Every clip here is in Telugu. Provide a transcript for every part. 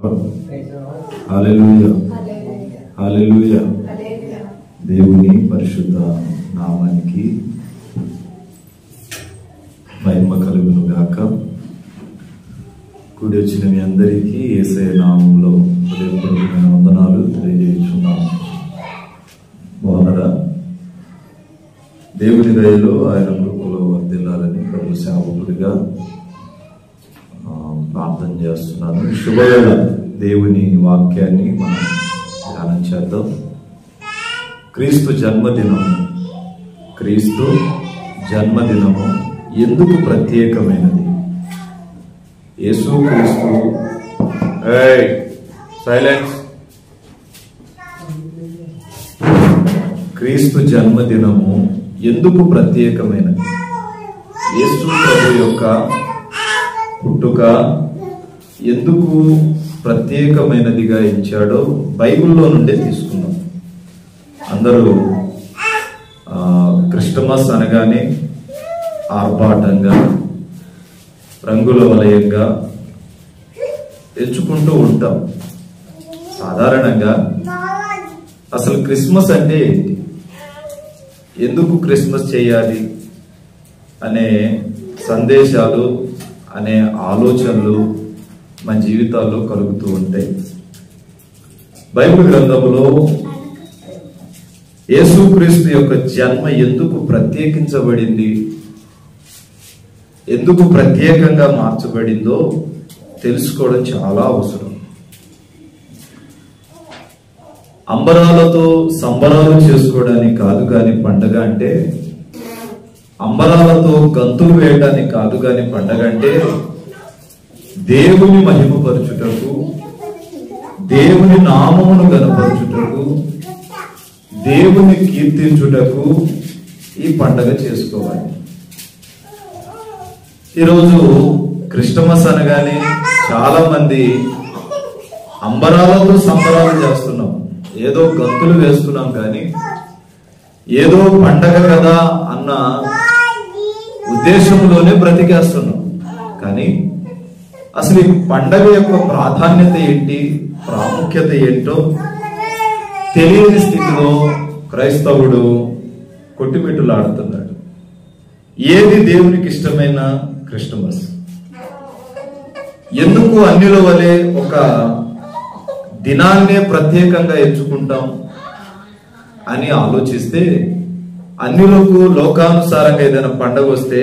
హల్లెలూయా హల్లెలూయా. దేవుని పరిశుద్ధ నామానికి మహిమ కలుగును గాక. కూడి వచ్చిన మీ అందరికీ యేసయ్య నామములో హృదయపూర్వకమైన వందనాలు తెలియజేస్తున్నాము. బాగున్నారా? దేవుని దయలో ఆయన కృపలో వర్ధిల్లాలని ప్రభు సేవకుడిగా ప్రార్థన చేస్తున్నాను. శుభవేళ దేవుని వాక్యాన్ని మనం ధ్యానం చేద్దాం. క్రీస్తు జన్మదినము ఎందుకు ప్రత్యేకమైనది? యేసు క్రీస్తు సైలెన్స్. క్రీస్తు జన్మదినము ఎందుకు ప్రత్యేకమైనది? యేసు ప్రభు యొక్క పుట్టుక ఎందుకు ప్రత్యేకమైనదిగా ఇచ్చాడో బైబిల్లో నుండే తీసుకున్నాం. అందరూ క్రిస్టమస్ అనగానే ఆర్భాటంగా రంగుల వలయంగా తెచ్చుకుంటూ ఉంటాం. సాధారణంగా అసలు క్రిస్మస్ అంటే ఏంటి, ఎందుకు క్రిస్మస్ చేయాలి అనే సందేశాలు అనే ఆలోచనలు మన జీవితాల్లో కలుగుతూ ఉంటాయి. బైబిల్ గ్రంథంలో యేసుక్రీస్తు యొక్క జన్మ ఎందుకు ప్రత్యేకించబడింది, ఎందుకు ప్రత్యేకంగా మార్చబడిందో తెలుసుకోవడం చాలా అవసరం. అంబరాలతో సంబరాలు చేసుకోవడానికి కాదు కానీ పండగ అంటే, అంబరాలతో గంతులు వేయడానికి కాదు కానీ పండగ అంటే, దేవుని మహిమపరచుటకు, దేవుని నామమును గణపరచుటకు, దేవుని కీర్తించుటకు ఈ పండగ చేసుకోవాలి. ఈరోజు క్రిస్టమస్ అనగానే చాలా మంది అంబరాలతో సంబరాలు చేస్తున్నాం, ఏదో గంతులు వేస్తున్నాం, కానీ ఏదో పండగ కదా అన్న ఉద్దేశంలోనే బ్రతికేస్తున్నాం. కానీ అసలు ఈ పండగ యొక్క ప్రాధాన్యత ఏంటి, ప్రాముఖ్యత ఏంటో తెలియని స్థితిలో క్రైస్తవుడు కొట్టిమిట్టులాడుతున్నాడు. ఏది దేవునికి ఇష్టమైన క్రిస్టమస్? ఎందుకు అన్నిల వలె ఒక దినాన్నే ప్రత్యేకంగా ఎంచుకుంటాం అని ఆలోచిస్తే, అన్నిలకు లోకానుసారంగా ఏదైనా పండగ వస్తే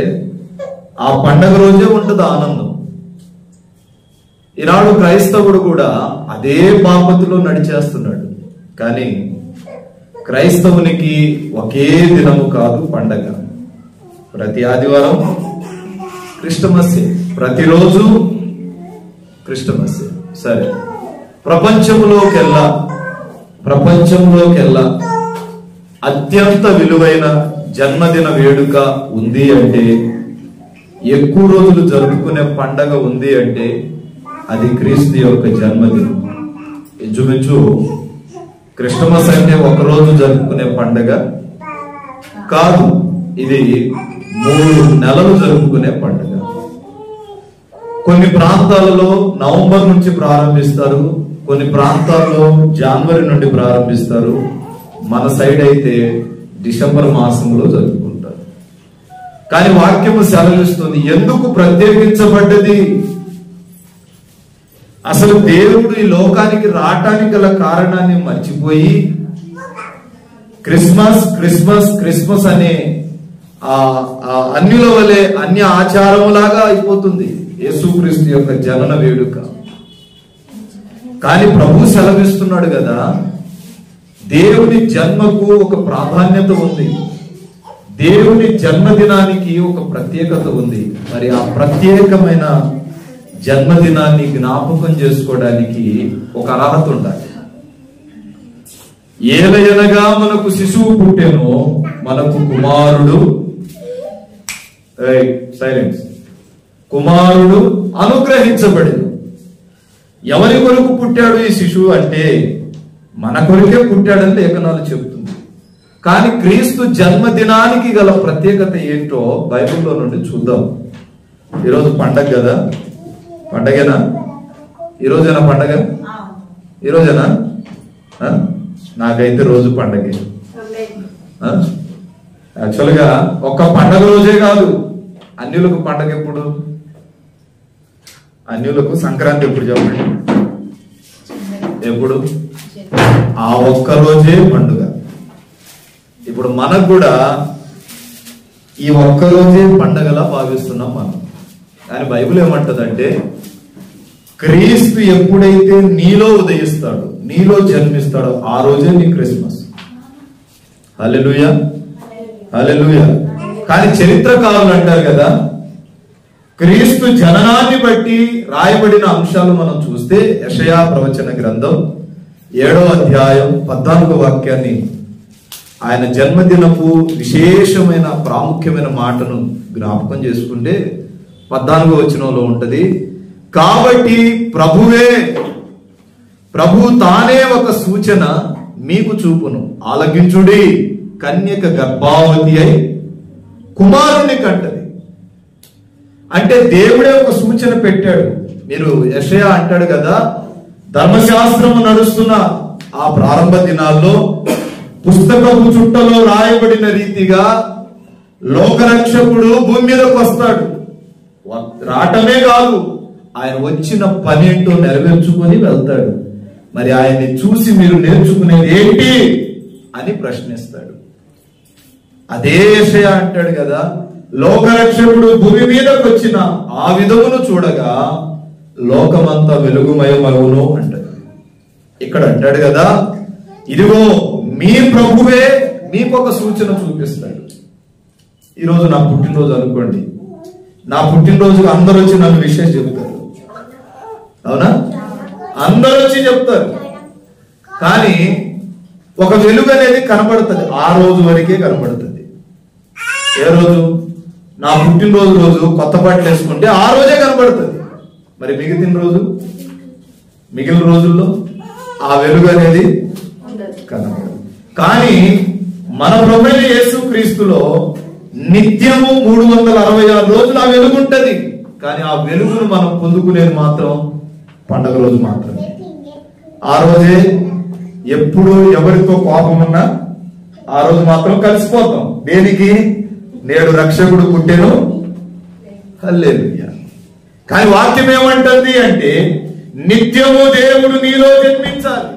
ఆ పండగ రోజే ఉంటుంది ఆనందం. ఈనాడు క్రైస్తవుడు కూడా అదే బాపతిలో నడిచేస్తున్నాడు. కానీ క్రైస్తవునికి ఒకే దినము కాదు పండగ. ప్రతి ఆదివారం క్రిస్టమస్, ప్రతిరోజు క్రిస్టమస్. సరే, ప్రపంచంలోకెల్లా అత్యంత విలువైన జన్మదిన వేడుక ఉంది అంటే, ఎక్కువ రోజులు జరుపుకునే పండగ ఉంది అంటే అది క్రీస్తు యొక్క జన్మదినం. ఇంచుమించు క్రిస్టమస్ అంటే ఒకరోజు జరుపుకునే పండగ కాదు, ఇది 3 నెలలు జరుపుకునే పండుగ. కొన్ని ప్రాంతాలలో నవంబర్ నుంచి ప్రారంభిస్తారు, కొన్ని ప్రాంతాల్లో జనవరి నుండి ప్రారంభిస్తారు. మన సైడ్ అయితే డిసెంబర్ మాసంలో జరుపుకుంటారు. కానీ వాక్యము సెలవిస్తుంది ఎందుకు ప్రత్యేకించబడ్డది. అసలు దేవుడు ఈ లోకానికి రావటానికి గల కారణాన్ని మర్చిపోయి క్రిస్మస్ అనే అన్యుల వలె అన్య ఆచారములాగా అయిపోతుంది యేసుక్రీస్తు యొక్క జనన వేడుక. కానీ ప్రభు సెలవిస్తున్నాడు కదా, దేవుని జన్మకు ఒక ప్రాధాన్యత ఉంది, దేవుని జన్మదినానికి ఒక ప్రత్యేకత ఉంది. మరి ఆ ప్రత్యేకమైన జన్మదినాన్ని జ్ఞాపకం చేసుకోవడానికి ఒక అర్హత ఉండాలి. ఏలయనగా మనకు శిశువు పుట్టెనో, మనకు కుమారుడు అనుగ్రహించబడెను. ఎవరి కొరకు పుట్టాడు ఈ శిశువు అంటే మన కొరకే పుట్టాడని లేఖనాలు చెబుతుంది. కానీ క్రీస్తు జన్మదినానికి గల ప్రత్యేకత ఏంటో బైబిల్లో నుండి చూద్దాం. ఈరోజు పండగ కదా, పండగేనా? ఈ రోజేనా పండగ? ఈ రోజేనా? నాకైతే రోజు పండగే. యాక్చువల్గా ఒక్క పండగ రోజే కాదు, అన్యులకు పండగ ఎప్పుడు? అన్యులకు సంక్రాంతి ఎప్పుడు చెప్పండి? ఎప్పుడు? ఆ ఒక్క రోజే పండుగ. ఇప్పుడు మనకు కూడా ఈ ఒక్క రోజే పండగలా భావిస్తున్నాం మనం. కానీ బైబిల్ ఏమంటదంటే, క్రీస్తు ఎప్పుడైతే నీలో ఉదయిస్తాడో, నీలో జన్మిస్తాడో ఆ రోజే నీ క్రిస్మస్. హల్లెలూయా, హల్లెలూయా. కానీ చరిత్రకారులు అంటారు కదా, క్రీస్తు జననాన్ని బట్టి రాయబడిన అంశాలు మనం చూస్తే యెషయా ప్రవచన గ్రంథం 7వ అధ్యాయం 14వ వాక్యాన్ని, ఆయన జన్మదినపు విశేషమైన ప్రాముఖ్యమైన మాటను జ్ఞాపకం చేసుకుంటే 14వ వచనంలో ఉంటది, కాబట్టి ప్రభు తానే ఒక సూచన మీకు చూపును, ఆలకించుడి, కన్యక గర్భావతి అయి కుమారుణ్ణి కంటది. అంటే దేవుడే ఒక సూచన పెట్టాడు. మీరు యెషయా అంటాడు కదా, ధర్మశాస్త్రము నడుస్తున్న ఆ ప్రారంభ దినాల్లో పుస్తకపు చుట్టలో రాయబడిన రీతిగా లోకరక్షకుడు భూమి మీదకు వస్తాడు. రావటమే కాదు, ఆయన వచ్చిన పని ఏంటో నెరవేర్చుకొని వెళ్తాడు. మరి ఆయన్ని చూసి మీరు నేర్చుకునేది ఏంటి అని ప్రశ్నిస్తాడు. అదే యెషయా అంటాడు కదా, లోకరక్షకుడు భూమి మీదకు వచ్చిన ఆ విధమును చూడగా లోకమంతా వెలుగుమయమగును అంటాడు. ఇక్కడ అంటాడు కదా, ఇదిగో మీ ప్రభువే మీకు ఒక సూచన చూపిస్తాడు. ఈరోజు నా పుట్టినరోజు అనుకోండి, నా పుట్టినరోజుకు అందరూ వచ్చి నన్ను విషయం చెబుతారు, అవునా? అందరూ వచ్చి చెప్తారు. కానీ ఒక వెలుగు అనేది కనబడుతుంది, ఆ రోజు వరకే కనబడుతుంది. ఏ రోజు? నా పుట్టినరోజు రోజు కొత్త బట్టలు వేసుకుంటే ఆ రోజే కనబడుతుంది. మరి మిగిలిన రోజుల్లో ఆ వెలుగు అనేది కనబడదు. కానీ మన ప్రభువైన యేసు క్రీస్తులో నిత్యము 366 రోజులు ఆ వెలుగు ఉంటది. కానీ ఆ వెలుగును మనం పొందుకునేది మాత్రం పండగ రోజు మాత్రమే. ఆ రోజే ఎప్పుడు ఎవరితో కోపం ఉన్నా ఆ రోజు మాత్రం కలిసిపోతాం. దేనికి? నేడు రక్షకుడు పుట్టెను, హల్లెలూయా. కానీ వాక్యం ఏమంటుంది అంటే, నిత్యము దేవుడు నీలో జన్మించాలి,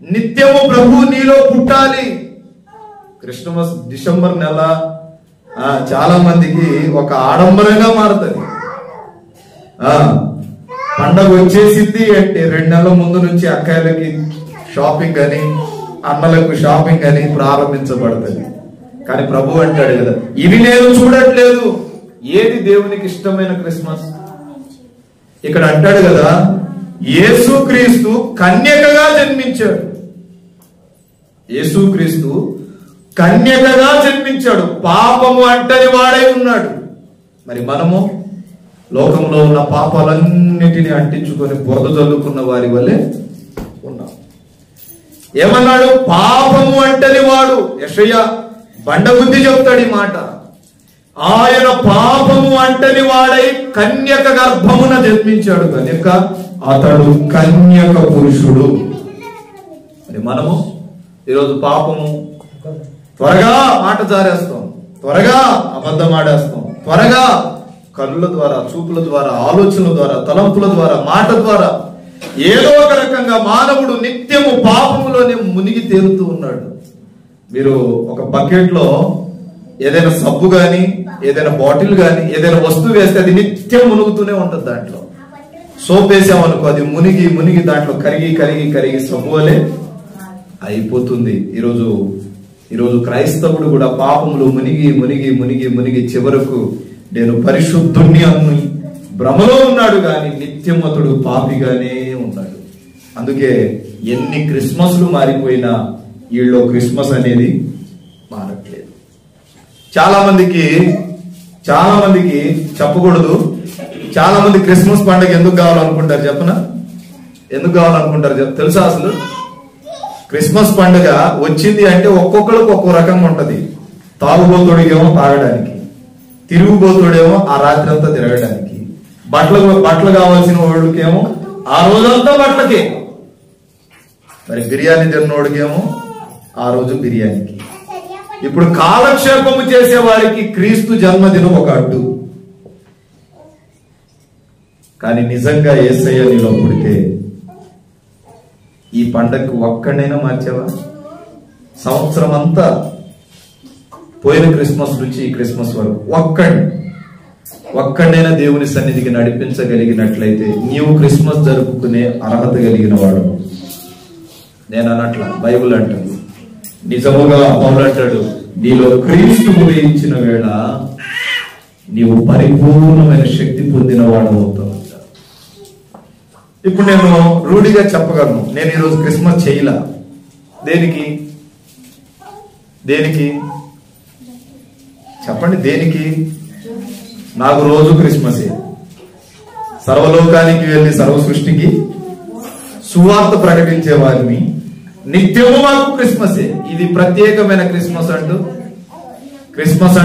నిత్యము ప్రభు నీలో పుట్టాలి. క్రిస్మస్ డిసెంబర్ నెల చాలా మందికి ఒక ఆడంబరంగా మారుతుంది. పండగ వచ్చేసింది అంటే 2 నెలల ముందు నుంచి అక్కయ్యలకి షాపింగ్ అని, అన్నలకు షాపింగ్ అని ప్రారంభించబడుతుంది. కానీ ప్రభు అంటాడు కదా, ఇవి నేను చూడట్లేదు. ఏది దేవునికి ఇష్టమైన క్రిస్మస్? ఇక్కడ అంటాడు కదా, యేసుక్రీస్తు కన్యకగా జన్మించాడు. యేసుక్రీస్తు కన్యకగా జన్మించాడు, పాపము అంటని వాడై ఉన్నాడు. మరి మనము లోకంలో ఉన్న పాపాలన్నిటిని అంటించుకొని బురద చల్లుకున్న వారి వల్లే ఉన్నాం. ఏమన్నాడు? పాపము అంటని వాడు. యెషయా బండబుద్ధి చెప్తాడు ఈ మాట. ఆయన పాపము అంటని వాడై కన్యక గర్భమున జన్మించాడు కనుక అతడు కన్యక పురుషుడు. మరి మనము ఈరోజు పాపము త్వరగా మాట జారేస్తాం, త్వరగా అబద్ధం ఆడేస్తాం, త్వరగా కళ్ళ ద్వారా, చూపుల ద్వారా, ఆలోచనల ద్వారా, తలంపుల ద్వారా, మాట ద్వారా ఏదో ఒక రకంగా మానవుడు నిత్యము పాపములోనే మునిగి తేలుతూ ఉన్నాడు. మీరు ఒక బకెట్ లో ఏదైనా సబ్బు గాని, ఏదైనా బాటిల్ గాని, ఏదైనా వస్తువు వేస్తే అది నిత్యం మునుగుతూనే ఉంటుంది. దాంట్లో సోప్ వేసామనుకో, అది మునిగి మునిగి దాంట్లో కరిగి కరిగి కరిగి సబ్బు వలె అయిపోతుంది. ఈరోజు క్రైస్తవుడు కూడా పాపములు మునిగి మునిగి మునిగి మునిగి చివరకు నేను పరిశుద్ధుణ్ణి అని భ్రమలో ఉన్నాడు, కానీ నిత్యం అతడు పాపిగానే ఉన్నాడు. అందుకే ఎన్ని క్రిస్మస్లు మారిపోయినా వీళ్ళు క్రిస్మస్ అనేది మారట్లేదు. చాలా మందికి చెప్పకూడదు. చాలా మంది క్రిస్మస్ పండుగ ఎందుకు కావాలనుకుంటారు చెప్పనా? ఎందుకు కావాలనుకుంటారు తెలుసా? అసలు క్రిస్మస్ పండుగ వచ్చింది అంటే ఒక్కొక్కరికి ఒక్కో రకంగా ఉంటది. తాగుబోతుడికేమో తాగడానికి, తిరుగుబోతుడేమో ఆ రాత్రి అంతా తిరగడానికి, బట్టలు కావాల్సిన వాళ్ళకేమో ఆ రోజంతా బట్టలకే. మరి బిర్యానీ తిన్నోడికేమో ఆ రోజు బిర్యానీకి. ఇప్పుడు కాలక్షేపము చేసే వారికి క్రీస్తు జన్మదినం ఒక అడ్డు. కానీ నిజంగా యేసయ్య నీలో పుడితే ఈ పండగకు ఒక్కడైనా మార్చావా? సంవత్సరం అంతా పోయిన క్రిస్మస్ నుంచి ఈ క్రిస్మస్ వరకు ఒక్కడైనా దేవుని సన్నిధికి నడిపించగలిగినట్లయితే నీవు క్రిస్మస్ జరుపుకునే అర్హత కలిగిన వాడు. నేను అన్నట్ల బైబుల్ అంటుంది, నిజముగా పౌలు అంటాడు, నీలో క్రీస్తు ఉదయించిన వేళ నీవు పరిపూర్ణమైన శక్తి పొందిన వాడు అవుతావు. ఇప్పుడు నేను రూఢిగా చెప్పగలను, నేను ఈరోజు క్రిస్మస్ చేయలా. దేనికి చెప్పండి, దేనికి? నాకు రోజు క్రిస్మసే. సర్వలోకానికి వెళ్ళి సర్వ సృష్టికి సువార్త ప్రకటించే వారిని నిత్యము మాకు క్రిస్మసే. ఇది ప్రత్యేకమైన క్రిస్మస్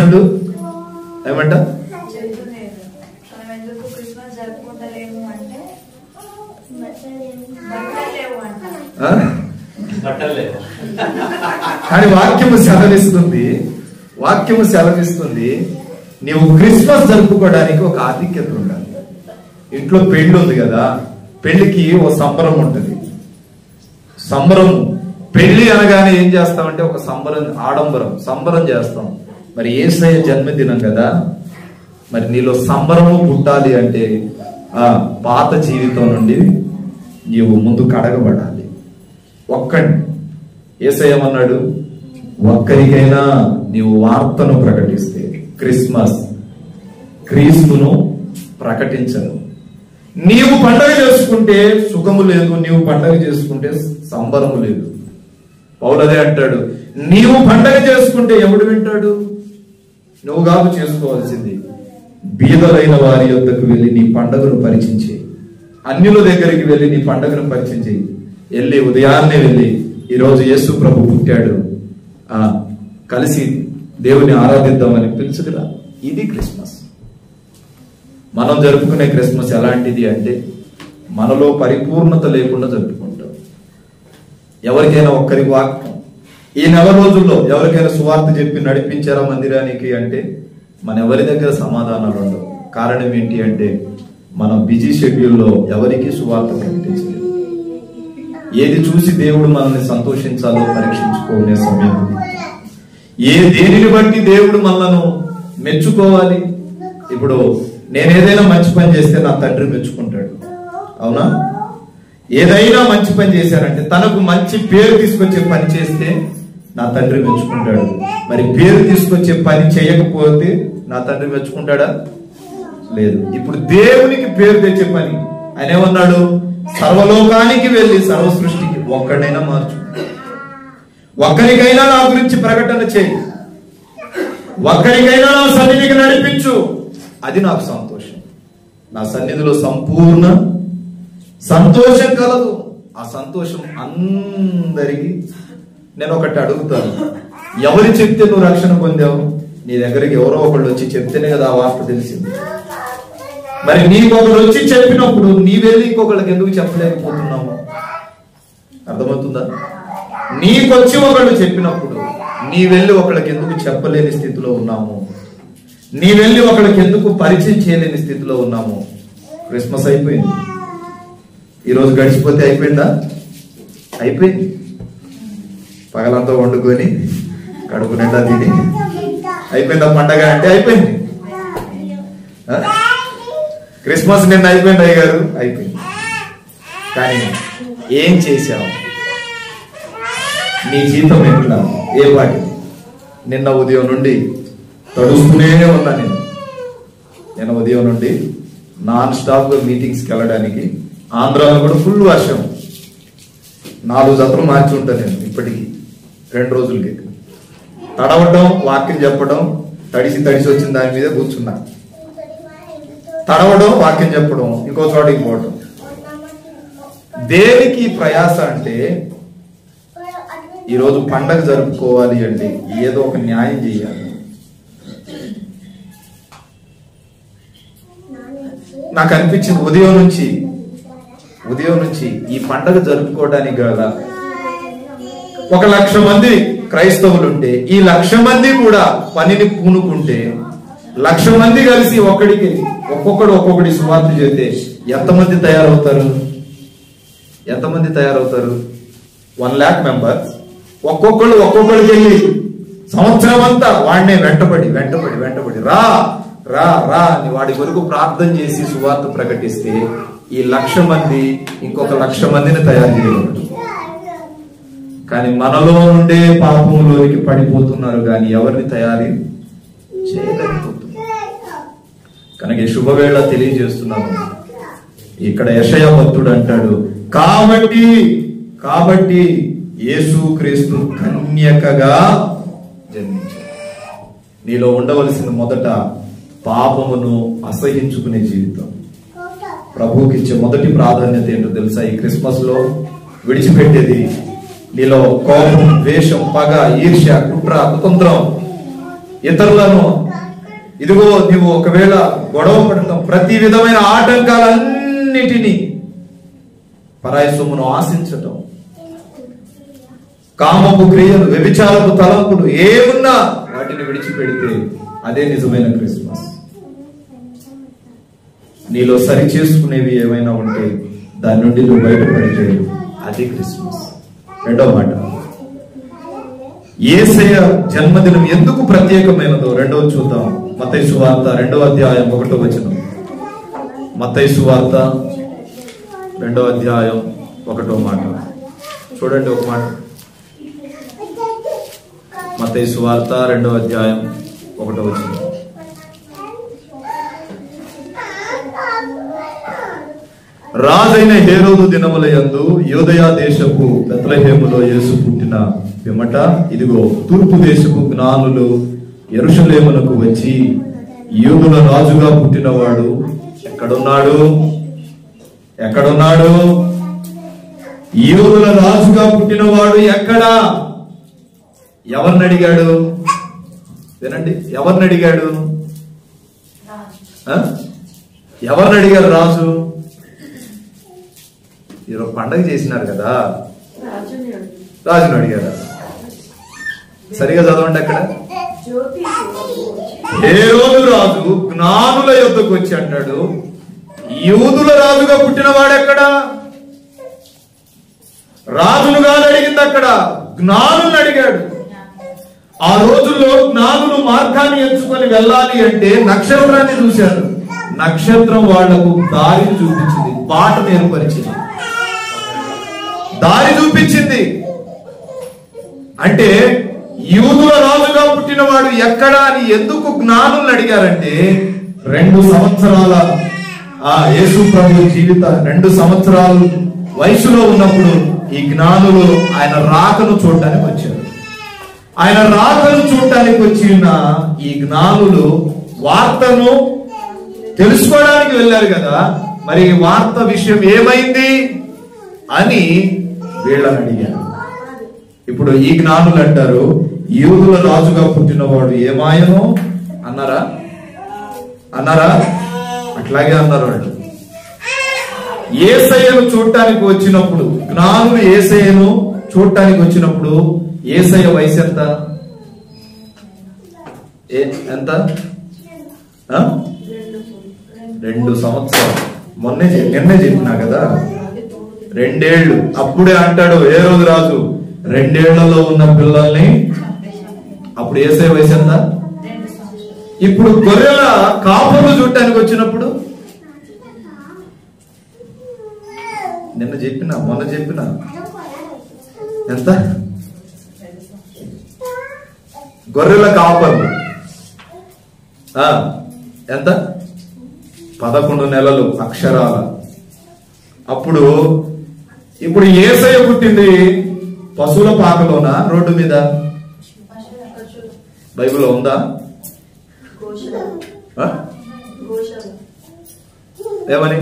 అంటూ ఏమంట? కానీ వాక్యము సెలవిస్తుంది నీవు క్రిస్మస్ జరుపుకోవడానికి ఒక ఆధిక్యత ఉండాలి. ఇంట్లో పెళ్లి ఉంది కదా, పెళ్లికి ఓ సంబరం ఉంటుంది. పెళ్లి అనగానే ఏం చేస్తామంటే ఒక సంబరం చేస్తాం. మరి యేసయ్య జన్మదినం కదా, మరి నీలో సంబరము పుట్టాలి అంటే ఆ పాత జీవితం నుండి నీవు ముందు కడగబడాలి. యేసయ్య ఏమన్నాడు? ఒక్కరికైనా నీవు వార్తను ప్రకటిస్తే, క్రీస్తును ప్రకటించను. నీవు పండగ చేసుకుంటే సుఖము లేదు, నీవు పండగ చేసుకుంటే సంబరము లేదు. పౌలు అదే అంటాడు, నీవు పండగ చేసుకుంటే ఎవడు వింటాడు? నువ్వు కాదు చేసుకోవాల్సింది, బీదలైన వారి యొద్దకు వెళ్ళి నీ పండగను పరిచయించే, అన్యుల దగ్గరికి వెళ్ళి నీ పండగను పరిచయించే. వెళ్ళి ఉదయాన్నే వెళ్ళి ఈరోజు యేసు ప్రభు పుట్టాడు, కలిసి దేవుని ఆరాధిద్దామని పిలుచుకురా. ఇది క్రిస్మస్. మనం జరుపుకునే క్రిస్మస్ ఎలాంటిది అంటే మనలో పరిపూర్ణత లేకుండా జరుపుకుంటాం. ఎవరికైనా ఒక్కరి వాక్యం ఈ నెల రోజుల్లో ఎవరికైనా సువార్త చెప్పి నడిపించారా మందిరానికి అంటే మన ఎవరి దగ్గర సమాధానాలు ఉండవు. కారణం ఏంటి అంటే మనం బిజీ షెడ్యూల్లో ఎవరికి సువార్త ప్రకటించలేదు. ఏది చూసి దేవుడు మనల్ని సంతోషించాలో పరీక్షించుకునే సమయం ఉంది. దేనిని బట్టి దేవుడు మనలను మెచ్చుకోవాలి? ఇప్పుడు నేను ఏదైనా మంచి పని చేస్తే నా తండ్రి మెచ్చుకుంటాడు, అవునా? ఏదైనా మంచి పని చేశానంటే తనకు మంచి పేరు తీసుకొచ్చే పని చేస్తే నా తండ్రి మెచ్చుకుంటాడు. మరి పేరు తీసుకొచ్చే పని చేయకపోతే నా తండ్రి మెచ్చుకుంటాడా? లేదు. ఇప్పుడు దేవునికి పేరు తెచ్చే పని ఆయన ఏమన్నాడు? సర్వలోకానికి వెళ్ళి సర్వ సృష్టికి ఒక్కడైనా మార్చు, ఒక్కరికైనా నా గురించి ప్రకటన చేయి, ఒక్కరికైనా నా సన్నిధికి నడిపించు. అది నాకు సంతోషం. నా సన్నిధిలో సంపూర్ణ సంతోషం కలదు. ఆ సంతోషం అందరికీ. నేను ఒకటి అడుగుతాను, ఎవరు చెప్తే నువ్వు రక్షణ పొందావు? నీ దగ్గరికి ఎవరో ఒకళ్ళు వచ్చి చెప్తేనే కదా ఆ వార్త తెలిసింది. మరి నీకొకరు వచ్చి చెప్పినప్పుడు నీ వెళ్ళి ఇంకొకళ్ళకి ఎందుకు చెప్పలేకపోతున్నాము? అర్థమవుతుందా? నీకొచ్చి ఒకళ్ళు చెప్పినప్పుడు నీ వెళ్ళి ఒకళ్ళకి ఎందుకు చెప్పలేని స్థితిలో ఉన్నాము? నీ వెళ్ళి ఒకళ్ళకి ఎందుకు పరిచయం చేయలేని స్థితిలో ఉన్నాము? క్రిస్మస్ అయిపోయింది, ఈరోజు గడిచిపోతే అయిపోయిందా? అయిపోయింది. పగలంతా వండుకొని కడుపు నిండా తిని అయిపోయిందా పండగ అంటే అయిపోయింది. క్రిస్మస్ నిన్న అయిపోయింది అయ్యగారు, అయిపోయింది. కానీ ఏం చేశావు? నీ జీతం ఎట్లా? ఏ పాటి? నిన్న ఉదయం నుండి తడుస్తూనే ఉన్నా. నిన్న ఉదయం నుండి నాన్ స్టాప్ గా మీటింగ్స్కి వెళ్ళడానికి ఆంధ్రాలో కూడా ఫుల్ వర్షం. 4 జతలు మార్చి ఉంటాను నేను ఇప్పటికీ 2 రోజులకి. తడవడం, వాక్యం చెప్పడం, తడిసి వచ్చిన దాని మీద కూర్చున్నా. తడవడం, వాక్యం చెప్పడం, ఇంకో చోటికి పోవడం. దేనికి ప్రయాస అంటే ఈరోజు పండగ జరుపుకోవాలి అంటే ఏదో ఒక న్యాయం చేయాలి. నాకు అనిపించింది ఉదయం నుంచి ఈ పండగ జరుపుకోవడానికి గల 1,00,000 మంది క్రైస్తవులు ఉంటే, ఈ 1,00,000 మంది కూడా పనిని పూనుకుంటే, 1,00,000 మంది కలిసి ఒక్కొక్కడి సువార్త చేస్తే ఎంతమంది తయారవుతారు? 1 lakh మెంబర్స్ ఒక్కొక్కడికి వెళ్ళి సంవత్సరం అంతా వాడినే వెంటబడి రా రా రా అని వాడి కొరకు ప్రార్థన చేసి సువార్త ప్రకటిస్తే ఈ 1,00,000 మంది ఇంకొక 1,00,000 మందిని తయారు చేయగలరు. కానీ మనలో నుండే పాపంలోనికి పడిపోతున్నారు, కానీ ఎవరిని తయారు చేయలేకపోతున్నారు. కనుక ఈ శుభవేళ తెలియజేస్తున్నాను. ఇక్కడ యెషయా భక్తుడు అంటాడు, కాబట్టి యేసుక్రీస్తు కన్యకగా జన్మించాడు. నీలో ఉండవలసిన మొదట పాపమును అసహించుకునే జీవితం. ప్రభువుకి ఇచ్చే మొదటి ప్రాధాన్యత ఏంటో తెలుసా? ఈ క్రిస్మస్ లో విడిచిపెట్టేది నీలో కోపం, ద్వేషం, పగ, ఈర్ష్య, కుట్ర, కుతంత్రం, ఇతరులను ఇదిగో నీవు ఒకవేళ గొడవ పడటం, ప్రతి విధమైన ఆటంకాలన్నిటినీ, పరాయి సొమ్మును ఆశించటం, కామపు క్రియలు, వ్యభిచారపు తలంపులు ఏమున్నా వాటిని విడిచిపెడితే అదే నిజమైన క్రిస్మస్. నీలో సరి చేసుకునేవి ఏమైనా ఉంటే దాని నుండి నువ్వు బయటపడితే అది క్రిస్మస్. రెండో మాట, యేసయ్య జన్మదినం ఎందుకు ప్రత్యేకమైనదో రెండవ చూద్దాం. మత్తయి సువార్త 2వ అధ్యాయం 1వ వచనం. మత్తయి సువార్త 2వ అధ్యాయం 1వ మాట చూడండి. ఒక మాట, మత్తయి సువార్త 2వ అధ్యాయం 1వ వచనం. రాజైన హేరోదు దినముల యందు యూదయ దేశపు బెత్లెహేములో యేసు పుట్టిన పిమ్మట ఇదిగో తూర్పు దేశపు జ్ఞానులు యెరూషలేమునకు వచ్చి, యూదుల రాజుగా పుట్టినవాడు ఎక్కడున్నాడు? యూదుల రాజుగా పుట్టినవాడు ఎక్కడా? ఎవరిని అడిగాడు? వినండి, ఎవరిని అడిగాడు? ఎవరిని అడిగారు రాజు? ఈరోజు పండగ చేసినారు కదా, రాజును అడిగారు. సరిగా చదవండి. అక్కడ హేరోదు రాజు జ్ఞానుల యొద్దకు వచ్చి అంటాడు, యూదుల రాజుగా పుట్టిన వాడెక్కడా? రాజును కాదు అడిగింది, అక్కడ జ్ఞానులను అడిగాడు. ఆ రోజుల్లో జ్ఞానులు మార్గాన్ని ఎంచుకొని వెళ్ళాలి అంటే నక్షత్రాన్ని చూశారు. నక్షత్రం వాళ్లకు దారిని చూపించింది, బాట ఏర్పరిచింది, దారి చూపించింది. అంటే యూదుల రాజుగా పుట్టినవాడు ఎక్కడా అని ఎందుకు జ్ఞానులను అడిగారంటే, 2 సంవత్సరాల యేసు ప్రభు జీవిత 2 సంవత్సరాలు వయసులో ఉన్నప్పుడు ఈ జ్ఞానులు ఆయన రాకను చూడటానికి వచ్చారు. ఆయన రాకను చూడటానికి వచ్చిన ఈ జ్ఞానులు వార్తను తెలుసుకోవడానికి వెళ్ళారు కదా, మరి వార్త విషయం ఏమైంది అని వీళ్ళని అడిగారు. ఇప్పుడు ఈ జ్ఞానులు అంటారు, యూదుల రాజుగా పుట్టినవాడు ఏమాయనో అన్నారా? అట్లాగే అన్నారు వాళ్ళు. యేసయ్యను చూడటానికి వచ్చినప్పుడు, జ్ఞానులు యేసయ్యను చూడటానికి వచ్చినప్పుడు యేసయ్య వయసు ఎంత? 2 సంవత్సరాలు. నిన్నే చెప్పినా కదా, 2 ఏళ్ళు. అప్పుడే అంటాడు హేరోదు రాజు, 2 ఏళ్లలో ఉన్న పిల్లల్ని. అప్పుడు యేసయ్య వయసు ఎంత? ఇప్పుడు గొర్రెల కాపులు చూడటానికి వచ్చినప్పుడు మొన్న చెప్పిన ఎంత? గొర్రెల కాపర్లు ఎంత? 11 నెలలు అక్షరాల. అప్పుడు ఇప్పుడు యేసయ్య పుట్టింది పశువుల పాకలోనా, రోడ్డు మీద? బైబిల్లో ఉందా? ఏమని?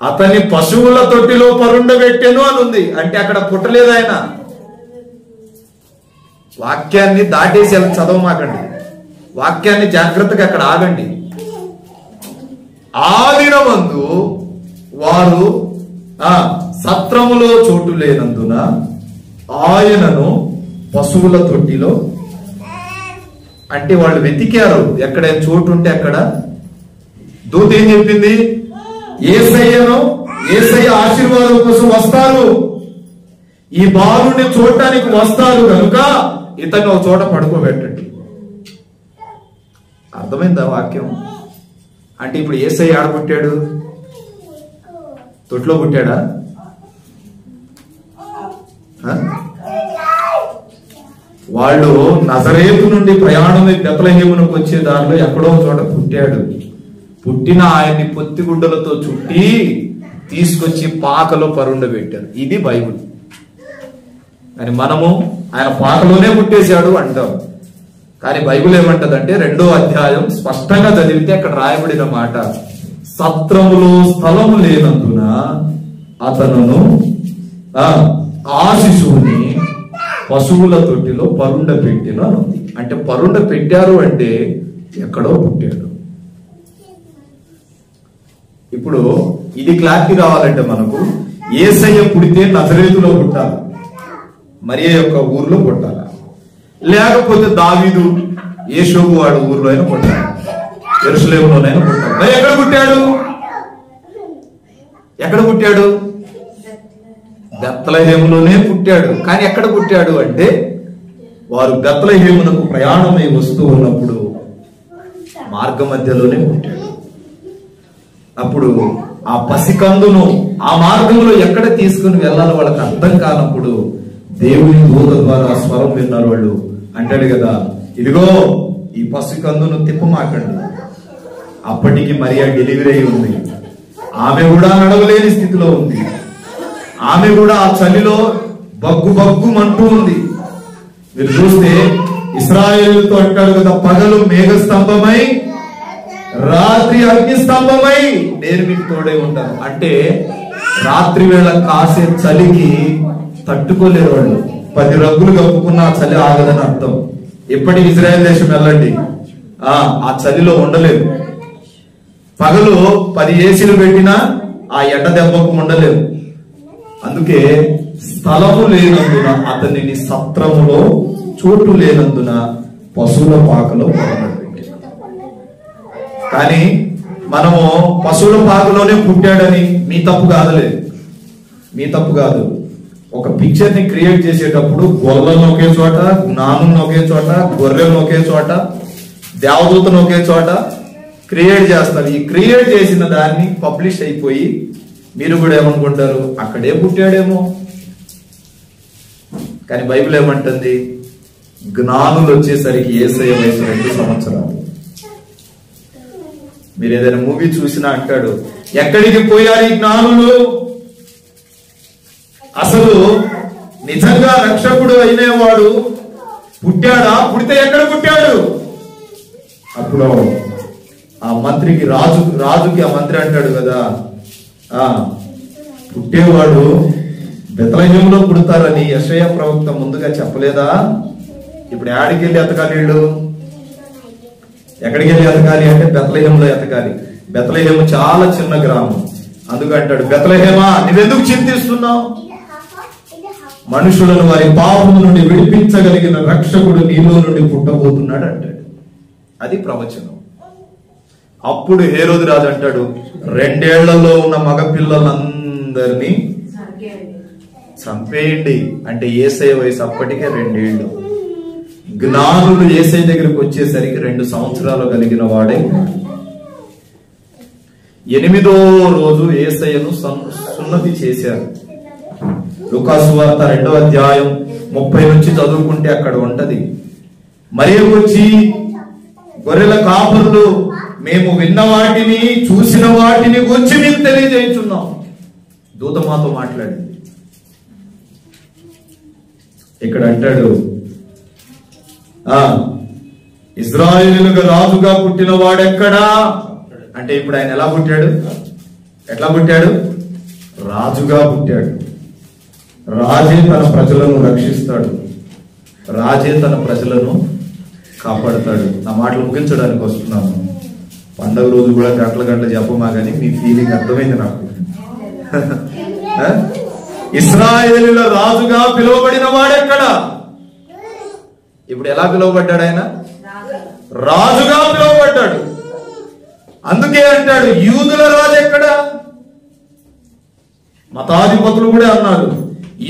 అతని పశువుల తొట్టిలో పరుండబెట్టెను అని ఉంది. అంటే అక్కడ పుట్టలేదు ఆయన. వాక్యాన్ని దాటేసి చదవమాకండి, వాక్యాన్ని జాగ్రత్తగా అక్కడ ఆగండి. ఆ దినమందు వారు సత్రములో చోటు లేనందున ఆయనను పశువుల తొట్టిలో, అంటే వాళ్ళు వెతికారు ఎక్కడైనా చోటు ఉంటే అక్కడ. దూత ఏం చెప్పింది? యేసయ్య ఆశీర్వాదం కోసం వస్తారు, ఈ బాలుని చూడటానికి వస్తారు కనుక ఇతను ఒక చోట పడుకోబెట్టండి. అర్థమైందా వాక్యం? అంటే ఇప్పుడు యేసయ్య ఆడ పుట్టాడు? తొట్లో పుట్టాడా? వాళ్ళు నజరేతు నుండి ప్రయాణమై బెత్లెహేమునకు వచ్చే దారిలో ఎక్కడో చోట పుట్టాడు. పుట్టిన ఆయన్ని పొత్తిగుడ్డలతో చుట్టి తీసుకొచ్చి పాకలో పరుండబెట్టారు. ఇది బైబిల్. కానీ మనము ఆయన పాకలోనే పుట్టేశాడు అంటాం. కానీ బైబిల్ ఏమంటదంటే 2వ అధ్యాయం స్పష్టంగా చదివితే అక్కడ రాయబడిన మాట, సత్రములో స్థలము లేనందున అతనును ఆ శిశువుని పశువుల తొట్టిలో పరుండ పెట్టిన. అంటే పరుండ పెట్టారు అంటే ఎక్కడో పుట్టాడు. ఇప్పుడు ఇది క్లారిటీ రావాలంటే మనకు యేసయ్య పుడితే నజరేతులో పుట్టాలి, మరియ యొక్క ఊర్లో పుట్టాలి, లేకపోతే దావీదు యేషోబు వాడు ఊర్లో అయినా పుట్టాలి, యెరూషలేములోనైనా పుట్టాలి. మరి ఎక్కడ పుట్టాడు? ఎక్కడ పుట్టాడు? బెత్లెహేములోనే పుట్టాడు. కానీ ఎక్కడ పుట్టాడు అంటే వారు బెత్లెహేమునకు ప్రయాణమై వస్తూ ఉన్నప్పుడు మార్గ మధ్యలోనే పుట్టాడు. అప్పుడు ఆ పసికందును ఆ మార్గంలో ఎక్కడ తీసుకుని వెళ్ళాలో వాళ్ళకి అర్థం కానప్పుడు దేవుని దూత ద్వారా స్వరం విన్నారు వాళ్ళు. అంటాడు కదా, ఇదిగో ఈ పసికందును తిప్పమాకండి. అప్పటికి మరియా డెలివరీ అయి ఉంది. ఆమె కూడా నడవలేని స్థితిలో ఉంది. ఆమె కూడా ఆ చలిలో బగ్గుమంటూ ఉంది. మీరు చూస్తే ఇశ్రాయేలుతో అంటాడు కదా, పగలు మేఘస్తంభమై రాత్రి అగ్నిస్తంభమై నేను మీకు తోడై ఉంటాను. అంటే రాత్రి వేళ కాసే చలికి తట్టుకోలేరు వాళ్ళు. 10 రగ్గులు కప్పుకున్న ఆ చలి ఆగదని అర్థం. ఎప్పటికి ఇజ్రాయెల్ దేశం వెళ్ళండి, ఆ చలిలో ఉండలేరు. పగలు 10 ఏసీలు పెట్టినా ఆ ఎండ దెబ్బకు ఉండలేరు. అందుకే స్థలము లేనందున అతనిని సత్రములో చోటు లేనందున పశువుల పాకలో పడబెట్టాడు. కానీ మనము పశువుల పాకలోనే పుట్టాడని మీ తప్పు కాదలేదు, మీ తప్పు కాదు. ఒక పిక్చర్ ని క్రియేట్ చేసేటప్పుడు గొర్రెలను ఒకే చోట, జ్ఞానులను ఒకే చోట, గొర్రెలను ఒకే చోట, దేవదూతను ఒకే చోట క్రియేట్ చేస్తారు. ఈ క్రియేట్ చేసిన దాన్ని పబ్లిష్ అయిపోయి మీరు కూడా ఏమనుకుంటారు, అక్కడే పుట్టాడేమో. కానీ బైబిల్ ఏమంటుంది, జ్ఞానులు వచ్చేసరికి యేసయ్య వయసు 2 సంవత్సరాలు. మీరు ఏదైనా మూవీ చూసినా అంటాడు, ఎక్కడికి పోయారు ఈ జ్ఞానులు? అసలు నిజంగా రక్షకుడు అయినవాడు పుట్టాడా? పుడితే ఎక్కడ పుట్టాడు? అప్పుడు ఆ మంత్రికి రాజుకి ఆ మంత్రి అంటాడు కదా, పుట్టేవాడు బెత్లెహేములో పుడతారని యెషయా ప్రవక్త ముందుగా చెప్పలేదా? ఇప్పుడు యాడికి వెళ్ళి ఎతకాలి వీళ్ళు? ఎక్కడికి వెళ్ళి ఎతకాలి అంటే బెత్లెహేములో ఎతకాలి. బెత్లెహేము చాలా చిన్న గ్రామం. అందుకంటాడు, బెత్లెహేమా నువ్వెందుకు చింతిస్తున్నావు? మనుషులను వారి పాపము నుండి విడిపించగలిగిన రక్షకుడు నీలో నుండి పుట్టబోతున్నాడు అంటాడు. అది ప్రవచనం. అప్పుడు హేరోదు రాజు అంటాడు, 2 ఏళ్లలో ఉన్న మగ పిల్లలందరినీ చంపేయండి. అంటే యేసయ్య వయసు అప్పటికే 2 ఏళ్ళు. జ్ఞానులు యేసయ్య దగ్గరికి వచ్చేసరికి 2 సంవత్సరాలు కలిగిన వాడే. 8వ రోజు యేసయ్యను సున్నతి చేశారు. లూకాసు వార్త 2వ అధ్యాయం 30 నుంచి చదువుకుంటే అక్కడ ఉంటది. మరియ వచ్చి, గొర్రెల కాపరులు మేము విన్న వాటిని చూసిన వాటిని గురించి మీకు తెలియజేస్తున్నాం. దూత మాతో మాట్లాడింది. ఇక్కడ అంటాడు, ఇశ్రాయేలుగా రాజుగా పుట్టిన వాడెక్కడా అంటే ఇప్పుడు ఆయన ఎలా పుట్టాడు? ఎట్లా పుట్టాడు? రాజుగా పుట్టాడు. రాజే తన ప్రజలను రక్షిస్తాడు, రాజే తన ప్రజలను కాపాడుతాడు. నా మాటలు ముగించడానికి వస్తున్నాను. పండుగ రోజు కూడా గంటల చెప్పమా కానీ మీ ఫీలింగ్ అర్థమైంది నాకు. ఇశ్రాయేలుల రాజుగా పిలువబడిన వాడెక్కడ? ఇప్పుడు ఎలా పిలువబడ్డాడు ఆయన? రాజుగా పిలువబడ్డాడు. అందుకే అంటాడు యూదుల రాజు ఎక్కడ? మతాధిపతులు కూడా అన్నారు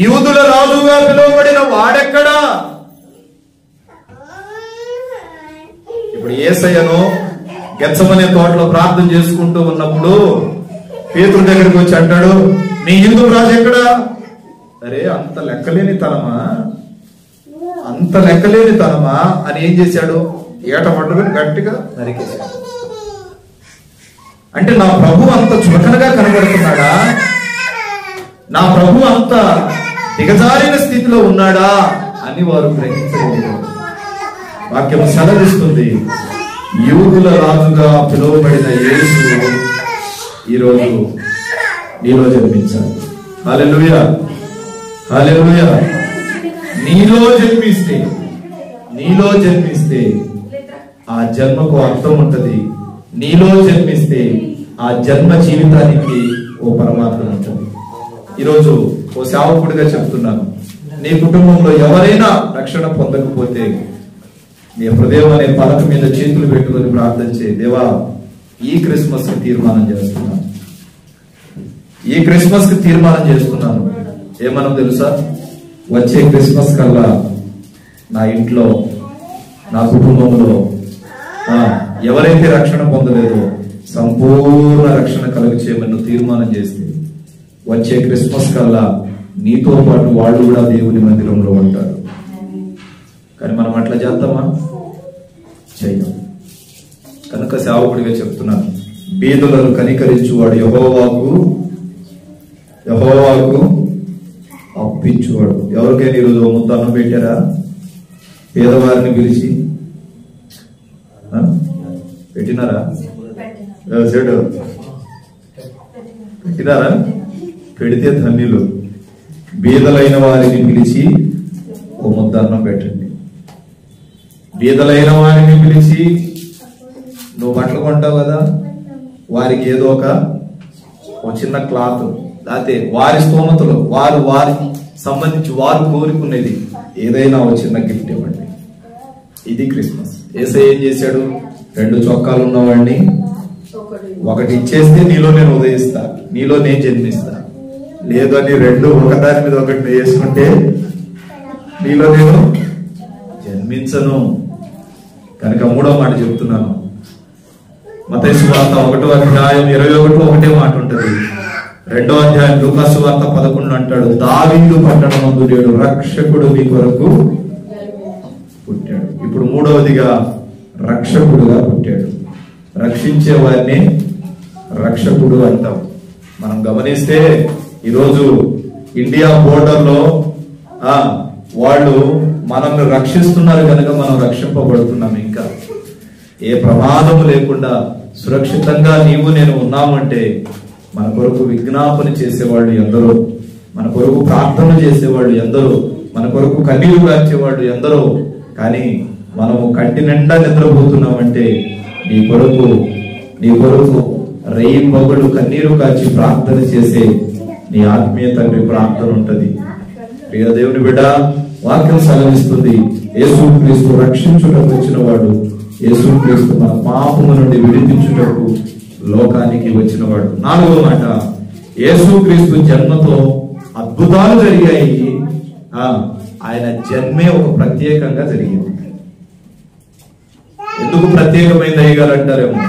యూదుల రాజుగా పిలువబడిన వాడెక్కడా? ఇప్పుడు యేసయ్యను గెత్సమనే తోటలో ప్రార్థన చేసుకుంటూ ఉన్నప్పుడు పేతురు దగ్గరికి వచ్చి అంటాడు, నీ హిందూ రాజు ఎక్కడా? అరే అంత లెక్కలేని తనమా అని ఏం చేశాడు? ఏట పట్టుకుని గట్టిగా నరికేశాడు. అంటే నా ప్రభు అంత చులకనగా కనబడుతున్నాడా? నా ప్రభు అంత దిగజారిన స్థితిలో ఉన్నాడా అని వారు గ్రహించలేదు. వాక్యం సెలవిస్తుంది యూదుల రాజుగా పిలువబడిన యేసు ఈరోజు నీలో జన్మించాలి. హల్లెలూయా, హల్లెలూయా. నీలో జన్మిస్తే ఆ జన్మకు అర్థం ఉంటది. నీలో జన్మిస్తే ఆ జన్మ జీవితానికి ఓ పరమాత్మ ఉంటుంది. ఈరోజు ఓ సేవకుడిగా చెప్తున్నాను, నీ కుటుంబంలో ఎవరైనా రక్షణ పొందకపోతే నీ హృదయం అనే పలక మీద చేతులు పెట్టుకొని ప్రార్థన చేయి. దేవా, ఈ క్రిస్మస్ కి తీర్మానం చేస్తున్నాను. ఏమన్నా తెలుసా? వచ్చే క్రిస్మస్ కల్లా నా ఇంట్లో, నా కుటుంబంలో ఎవరైతే రక్షణ పొందలేదో సంపూర్ణ రక్షణ కలుగు చేయమని తీర్మానం చేస్తే వచ్చే క్రిస్మస్ కల్లా నీతో పాటు వాళ్ళు కూడా దేవుని మందిరంలో ఉంటారు. కానీ మనం అట్లా చేద్దామా? చెయ్యం. కనుక సేవకుడిగా చెప్తున్నాను, బీదలను కనికరించువాడు యెహోవాకు అప్పించువాడు. ఎవరికైనా ఈరోజు ముద్ద అన్నం పెట్టారా? పేదవారిని పిలిచి పెట్టినారా? పెట్టినారా? పెడితే ధన్యులు. బీదలైన వారిని పిలిచి ఓ ముద్ద అన్నం పెట్టండి. బీదలైన వారిని పిలిచి, నువ్వు బట్టలు కొంటావు కదా, వారికి ఏదో ఒక చిన్న క్లాత్, లేకపోతే వారి స్తోమతలో వారికి సంబంధించి వారు కోరుకునేది ఏదైనా ఒక చిన్న గిఫ్ట్ ఇవ్వండి. ఇది క్రిస్మస్. యేసయ్య ఏం చేశాడు? 2 చొక్కాలు ఉన్నవాడిని ఒకటి ఇచ్చేస్తే నీలో నేను ఉదయిస్తా, నీలో నేను జన్మిస్తా. లేదు అని 2 ఒకదాని మీద ఒకటి వేసుకుంటే నీలో నేను జన్మించను. కనుక 3వ మాట చెప్తున్నాను. మత్తయి సువార్త 1వ అధ్యాయం 21 ఒకటే మాట ఉంటది. 2వ అధ్యాయం లూకా సువార్త 11 అంటాడు, దావీదు పట్టణమందు నేడు రక్షకుడు మీ కొరకు పుట్టాడు. ఇప్పుడు 3వదిగా రక్షకుడుగా పుట్టాడు. రక్షించే వారిని రక్షకుడు అంటాం. మనం గమనిస్తే ఈరోజు ఇండియా బోర్డర్ లో వాళ్ళు మనల్ని రక్షిస్తున్నారు కనుక మనం రక్షింపబడుతున్నాం. ఇంకా ఏ ప్రమాదం లేకుండా సురక్షితంగా నీవు నేను ఉన్నామంటే మన కొరకు విజ్ఞాపన చేసేవాళ్ళు ఎందరో, మన కొరకు ప్రార్థన చేసేవాళ్ళు ఎందరో, మన కొరకు కన్నీరు కార్చేవాళ్ళు ఎందరో. కానీ మనము కంటి నిండా నిద్రపోతున్నామంటే నీ కొరకు రేయింబగళ్ళు కన్నీరు కాచి ప్రార్థన చేసే నీ ఆత్మీయ తండ్రి ప్రార్థన ఉంటది. ప్రియ దేవుని బిడ్డ, వాక్యం సెలవిస్తుంది, యేసుక్రీస్తు రక్షించుటకు వచ్చిన వాడు, యేసుక్రీస్తు మన పాపము నుండి విడిపించుటకు లోకానికి వచ్చిన వాడు. 4వ మాట, యేసుక్రీస్తు జన్మతో అద్భుతాలు జరిగాయి. ఆయన జన్మే ఒక ప్రత్యేకంగా జరిగింది. ఎందుకు ప్రత్యేకమైంది అయ్యగారు అంటారేమో,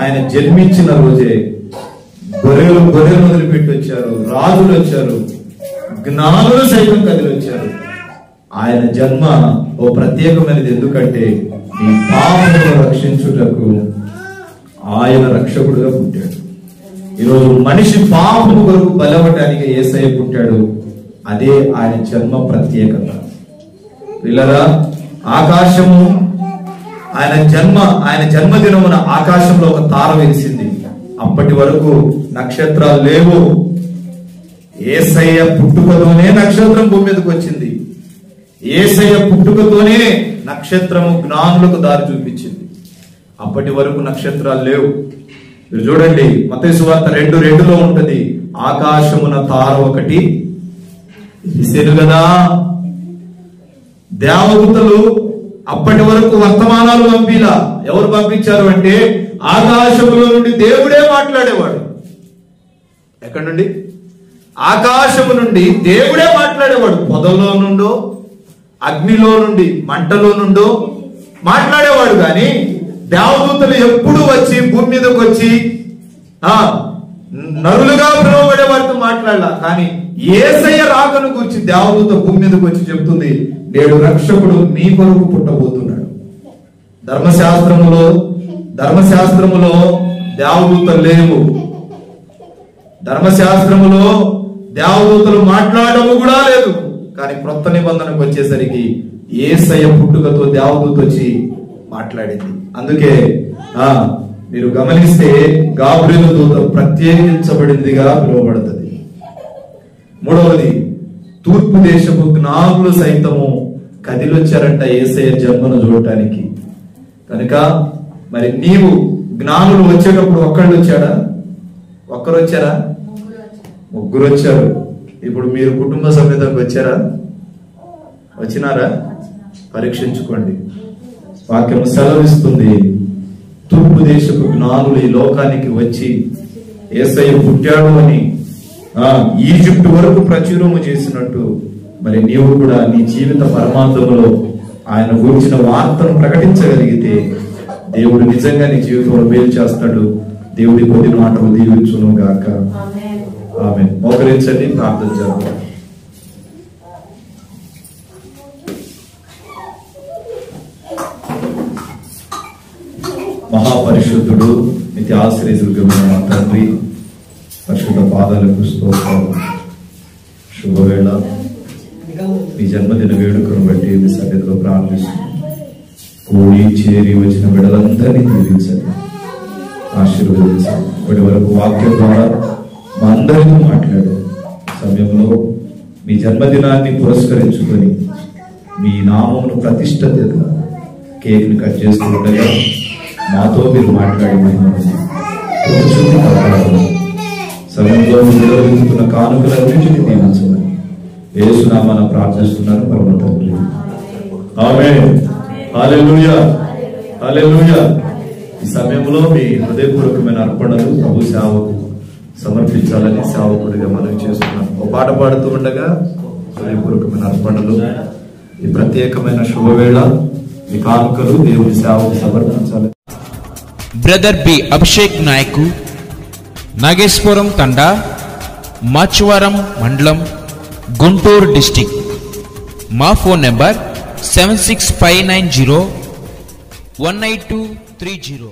ఆయన జన్మించిన రోజే గొర్రెలు వదిలిపెట్టి వచ్చారు, రాజులు వచ్చారు, జ్ఞానులు సైతం కదిలి వచ్చారు. ఆయన జన్మ ఓ ప్రత్యేకమైనది. ఎందుకంటే ఈ పాపమును రక్షించుటకు ఆయన రక్షకుడుగా పుట్టాడు. ఈరోజు మనిషి పాపము కొరకు బలవటానికి యేసయ్య పుట్టాడు. అదే ఆయన జన్మ ప్రత్యేకత. పిల్లరా, ఆకాశము ఆయన జన్మదినమున ఆకాశంలో ఒక తార వెలిసింది. అప్పటి వరకు నక్షత్రాలు లేవు. యేసయ్య పుట్టుకతోనే నక్షత్రం భూమి మీదకి వచ్చింది. యేసయ్య పుట్టుకతోనే నక్షత్రము జ్ఞానులకు దారి చూపించింది. అప్పటి వరకు నక్షత్రాలు లేవు. మీరు చూడండి, మత్తయి సువార్త 2:2 ఉంటది, ఆకాశమున తార ఒకటి విసిరు కదా. దేవదూతలు అప్పటి వరకు వర్తమానాలు పంపిలా. ఎవరు పంపించారు అంటే ఆకాశములో నుండి దేవుడే మాట్లాడేవాడు. ఎక్కడి నుండి? ఆకాశము నుండి దేవుడే మాట్లాడేవాడు. పొదల్లో నుండో, అగ్నిలో నుండి, మంటలో నుండో మాట్లాడేవాడు. కానీ దేవదూతలు ఎప్పుడు వచ్చి భూమి మీదకి వచ్చి నరులుగా పిలువబడే వారితో మాట్లాడాల. కానీ యేసయ్య రాకను గురించి దేవదూత భూమి మీదకి వచ్చి చెప్తుంది, నేడు రక్షకుడు మీ కొరకు పుట్టబోతున్నాడు. ధర్మశాస్త్రములో దేవదూతలు లేవు. ధర్మశాస్త్రములో దేవదూతలు మాట్లాడము కూడా లేదు. కానీ క్రొత్త నిబంధనకు వచ్చేసరికి యేసయ్య పుట్టుకతో దేవదూత వచ్చి మాట్లాడింది. అందుకే మీరు గమనిస్తే గాబ్రియలు దూత ప్రత్యేకించబడిందిగా పిలువబడుతుంది. మూడవది, తూర్పు దేశపు జ్ఞానులు సైతము కదిలొచ్చారంట యేసయ్య జన్మను చూడటానికి. కనుక మరి నీవు జ్ఞానులు వచ్చేటప్పుడు ఒక్కళ్ళు వచ్చాడా? ఒక్కరు వచ్చారా? ముగ్గురు వచ్చారు. ఇప్పుడు మీరు కుటుంబ సమేతంగా వచ్చారా? వచ్చినారా? పరీక్షించుకోండి. వాక్యం సెలవిస్తుంది, తూర్పు దేశపు జ్ఞానులు ఈ లోకానికి వచ్చి యేసయ్య పుట్టాడు అని ఈజిప్ట్ వరకు ప్రచురము చేసినట్టు మరి నీవు కూడా నీ జీవిత పరమార్థములో ఆయన గురించిన వార్తను ప్రకటించగలిగితే దేవుడు నిజంగా నీ జీవితంలో మేలు చేస్తాడు. దేవుడి కొద్ది మాటలు దీవించును గాక. ఆమేన్. మోకరించండి, ప్రార్థన చేద్దాం. మహాపరిశుద్ధుడు, నిత్య ఆశ్రయదుర్గమైన మా తండ్రి, పరిశుద్ధ పాదాలకు స్తోత్రాలు. శుభవేళ మీ జన్మదిన వేడుకను బట్టి మీ సన్నిధిలో ప్రార్థిస్తున్నాం. కూడి చేరి వచ్చిన బిడ్డలందరినీ దీవించండి, ఆశీర్వదించండి. ఇప్పటి వరకు వాక్యం ద్వారా మా అందరితో మాట్లాడే సమయంలో మీ జన్మదినాన్ని పురస్కరించుకొని మీ నామమును ప్రతిష్టతగా కేక్ని కట్ చేస్తుండగా మాతో మీరు మాట్లాడి సమయంలో నిర్వహిస్తున్న కానుకలన్నింటినీ దీవించమని యేసునామమున ప్రార్థిస్తున్నాను పరమ తండ్రి. ఆమేన్. హల్లెలూయా, హల్లెలూయా. ఈ సమయంలో మీ హృదయపూర్వకమైన అర్పణలు ప్రభు సేవకు సమర్పించాలని సేవకుడిగా మనవి చేస్తున్నాను. ఒక పాట పాడుతూ ఉండగా హృదయపూర్వకమైన అర్పణలు, ఈ ప్రత్యేకమైన శుభవేళ, ఈ కానుకలు దేవుని సేవకు సమర్పించాలి. బ్రదర్ బి అభిషేక్ నాయకు, నాగేశ్వరం తండా, మాచువరం మండలం, గుంటూరు డిస్టిక్. మా ఫోన్ నెంబర్ 7659018230.